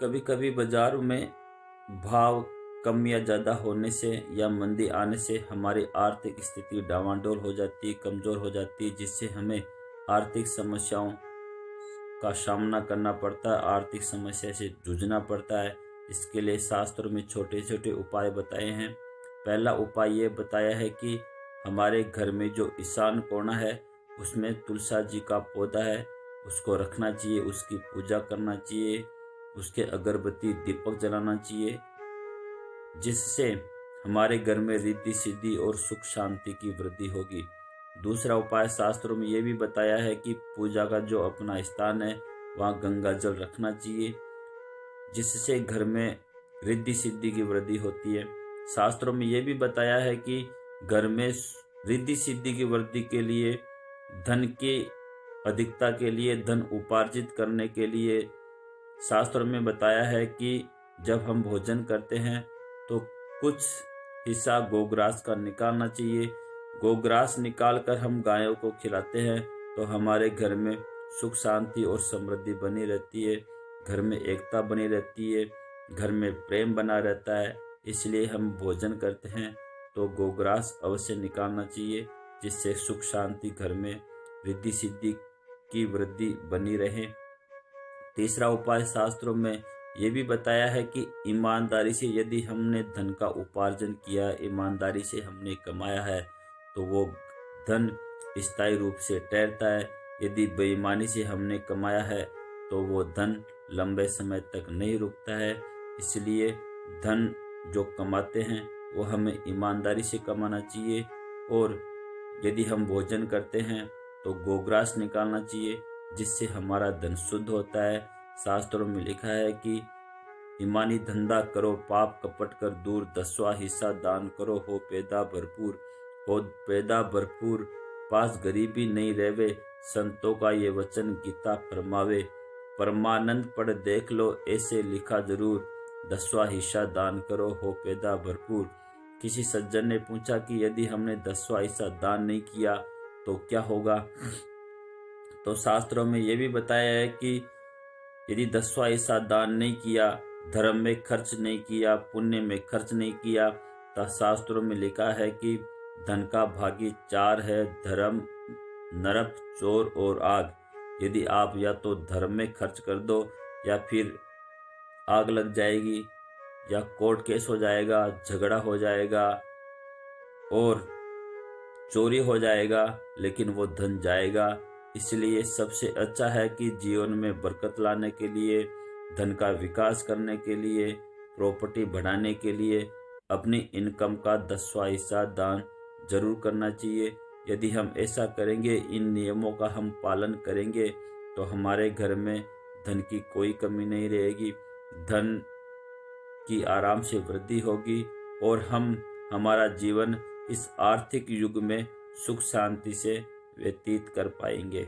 कभी कभी बाजार में भाव कम या ज़्यादा होने से या मंदी आने से हमारी आर्थिक स्थिति डावाडोल हो जाती है, कमज़ोर हो जाती है, जिससे हमें आर्थिक समस्याओं का सामना करना पड़ता है, आर्थिक समस्या से जूझना पड़ता है। इसके लिए शास्त्रों में छोटे छोटे उपाय बताए हैं। पहला उपाय ये बताया है कि हमारे घर में जो ईशान कोना है उसमें तुलसा जी का पौधा है, उसको रखना चाहिए, उसकी पूजा करना चाहिए, उसके अगरबत्ती दीपक जलाना चाहिए, जिससे हमारे घर में रिद्धि सिद्धि और सुख शांति की वृद्धि होगी। दूसरा उपाय शास्त्रों में ये भी बताया है कि पूजा का जो अपना स्थान है वहाँ गंगा जल रखना चाहिए, जिससे घर में रिद्धि सिद्धि की वृद्धि होती है। शास्त्रों में ये भी बताया है कि घर में रिद्धि सिद्धि की वृद्धि के लिए, धन की अधिकता के लिए, धन उपार्जित करने के लिए शास्त्रों में बताया है कि जब हम भोजन करते हैं तो कुछ हिस्सा गोग्रास का निकालना चाहिए। गोग्रास निकालकर हम गायों को खिलाते हैं तो हमारे घर में सुख शांति और समृद्धि बनी रहती है, घर में एकता बनी रहती है, घर में प्रेम बना रहता है। इसलिए हम भोजन करते हैं तो गोग्रास अवश्य निकालना चाहिए, जिससे सुख शांति घर में रिद्धि सिद्धि की वृद्धि बनी रहे। तीसरा उपाय शास्त्रों में ये भी बताया है कि ईमानदारी से यदि हमने धन का उपार्जन किया, ईमानदारी से हमने कमाया है तो वो धन स्थायी रूप से ठहरता है। यदि बेईमानी से हमने कमाया है तो वो धन लंबे समय तक नहीं रुकता है। इसलिए धन जो कमाते हैं वो हमें ईमानदारी से कमाना चाहिए। और यदि हम भोजन करते हैं तो गोग्रास निकालना चाहिए, जिससे हमारा धन शुद्ध होता है। शास्त्रों में लिखा है कि ईमानी धंधा करो, पाप कपट कर दूर, 10वां हिस्सा दान करो, हो पैदा भरपूर। हो पैदा भरपूर, पास गरीबी नहीं रहवे, संतों का ये वचन गीता फरमावे। परमानंद पढ़ देख लो, ऐसे लिखा जरूर, 10वां हिस्सा दान करो, हो पैदा भरपूर। किसी सज्जन ने पूछा कि यदि हमने 10वां हिस्सा दान नहीं किया तो क्या होगा? तो शास्त्रों में यह भी बताया है कि यदि 10वां हिस्सा दान नहीं किया, धर्म में खर्च नहीं किया, पुण्य में खर्च नहीं किया, तो शास्त्रों में लिखा है कि धन का भागी 4 है, धर्म, नरक, चोर और आग। यदि आप या तो धर्म में खर्च कर दो या फिर आग लग जाएगी, या कोर्ट केस हो जाएगा, झगड़ा हो जाएगा और चोरी हो जाएगा, लेकिन वो धन जाएगा। इसलिए सबसे अच्छा है कि जीवन में बरकत लाने के लिए, धन का विकास करने के लिए, प्रॉपर्टी बढ़ाने के लिए अपनी इनकम का 10वां हिस्सा दान जरूर करना चाहिए। यदि हम ऐसा करेंगे, इन नियमों का हम पालन करेंगे, तो हमारे घर में धन की कोई कमी नहीं रहेगी, धन की आराम से वृद्धि होगी और हम हमारा जीवन इस आर्थिक युग में सुख शांति से व्यतीत कर पाएंगे।